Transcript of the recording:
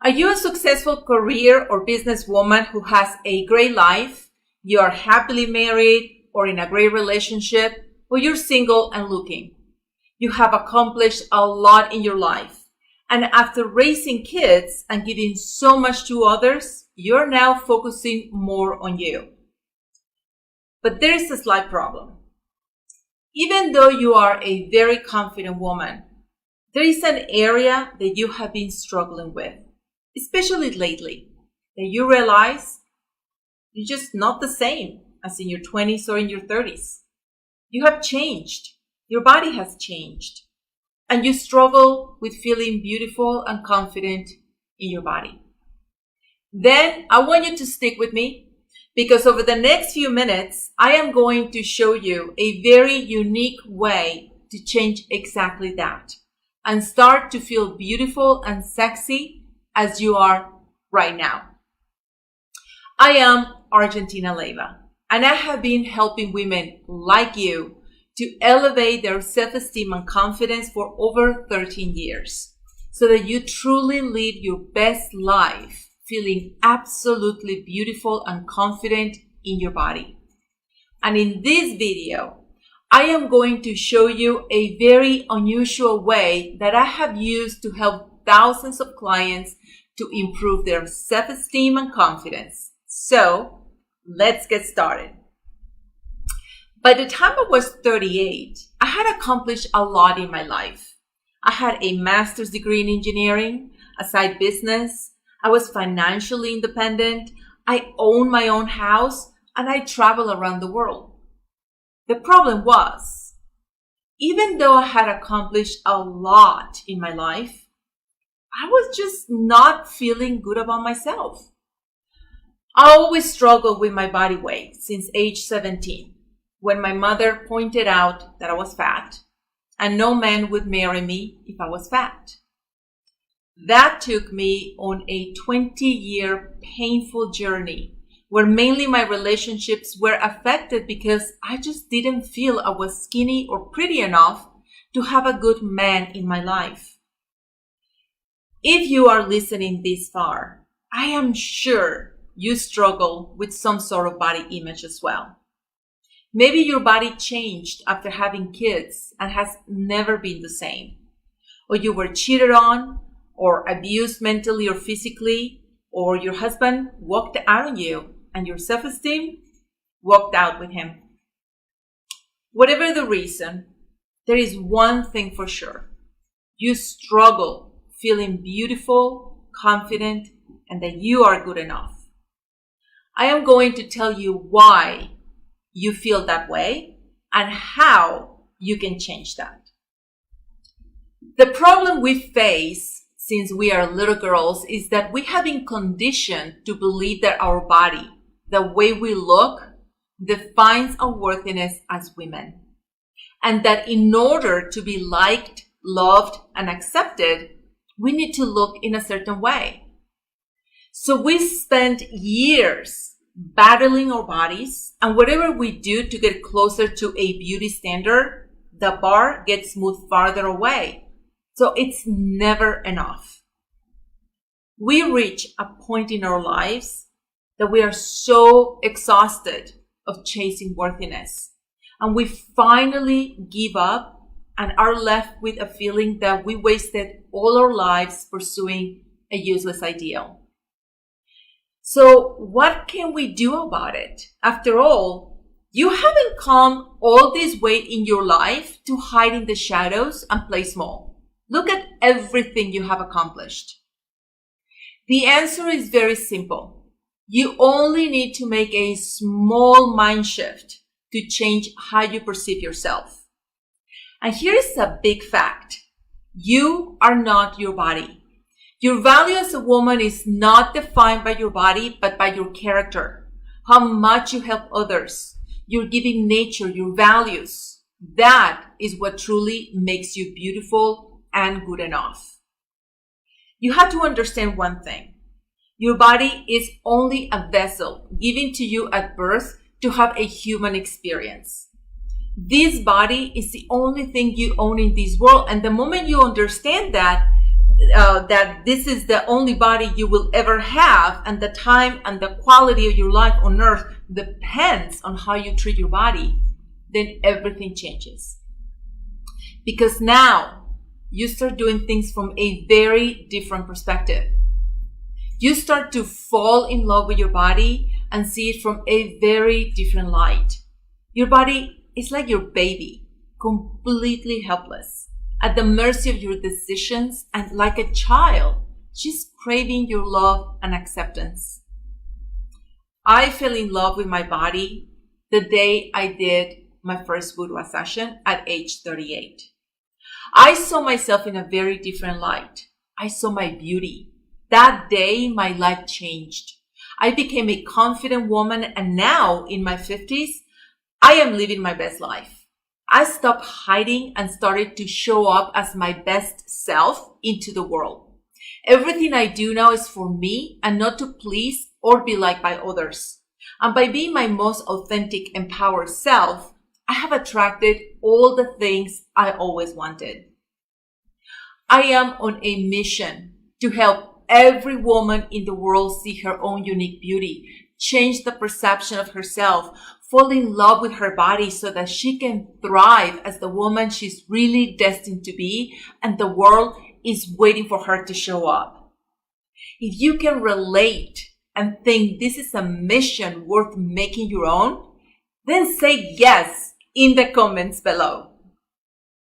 Are you a successful career or business woman who has a great life? You are happily married or in a great relationship, or you're single and looking. You have accomplished a lot in your life. And after raising kids and giving so much to others, you're now focusing more on you. But there is a slight problem. Even though you are a very confident woman, there is an area that you have been struggling with, especially lately, that you realize you're just not the same as in your 20s or in your 30s. You have changed. Your body has changed. And you struggle with feeling beautiful and confident in your body. Then I want you to stick with me, because over the next few minutes, I am going to show you a very unique way to change exactly that and start to feel beautiful and sexy as you are right now. I am Argentina Leiva, and I have been helping women like you to elevate their self-esteem and confidence for over 13 years so that you truly live your best life feeling absolutely beautiful and confident in your body. And in this video, I am going to show you a very unusual way that I have used to help thousands of clients to improve their self-esteem and confidence. So let's get started. By the time I was 38, I had accomplished a lot in my life. I had a master's degree in engineering, a side business. I was financially independent. I owned my own house, and I traveled around the world. The problem was, even though I had accomplished a lot in my life, I was just not feeling good about myself. I always struggled with my body weight since age 17, when my mother pointed out that I was fat, and no man would marry me if I was fat. That took me on a 20-year painful journey where mainly my relationships were affected because I just didn't feel I was skinny or pretty enough to have a good man in my life. If you are listening this far, I am sure you struggle with some sort of body image as well. Maybe your body changed after having kids and has never been the same, or you were cheated on, or abused mentally or physically, or your husband walked out on you and your self-esteem walked out with him. Whatever the reason, there is one thing for sure. You struggle feeling beautiful, confident, and that you are good enough. I am going to tell you why you feel that way and how you can change that. The problem we face since we are little girls is that we have been conditioned to believe that our body, the way we look, defines our worthiness as women. And that in order to be liked, loved, and accepted, we need to look in a certain way. So we spend years battling our bodies, and whatever we do to get closer to a beauty standard, the bar gets moved farther away. So it's never enough. We reach a point in our lives that we are so exhausted of chasing worthiness, and we finally give up and are left with a feeling that we wasted all our lives pursuing a useless ideal. So what can we do about it? After all, you haven't come all this way in your life to hide in the shadows and play small. Look at everything you have accomplished. The answer is very simple. You only need to make a small mind shift to change how you perceive yourself. And here is a big fact. You are not your body. Your value as a woman is not defined by your body, but by your character, how much you help others, your giving nature, your values. That is what truly makes you beautiful and good enough. You have to understand one thing. Your body is only a vessel given to you at birth to have a human experience. This body is the only thing you own in this world. And the moment you understand that, that this is the only body you will ever have, and the time and the quality of your life on earth depends on how you treat your body, then everything changes. Because now you start doing things from a very different perspective. You start to fall in love with your body and see it from a very different light. Your body is like your baby, completely helpless, at the mercy of your decisions, and like a child, just craving your love and acceptance. I fell in love with my body the day I did my first boudoir session at age 38. I saw myself in a very different light. I saw my beauty. That day, my life changed. I became a confident woman, and now in my 50s, I am living my best life. I stopped hiding and started to show up as my best self into the world. Everything I do now is for me and not to please or be liked by others. And by being my most authentic, empowered self, I have attracted all the things I always wanted. I am on a mission to help every woman in the world see her own unique beauty, change the perception of herself, fall in love with her body so that she can thrive as the woman she's really destined to be, and the world is waiting for her to show up. If you can relate and think this is a mission worth making your own, then say yes in the comments below.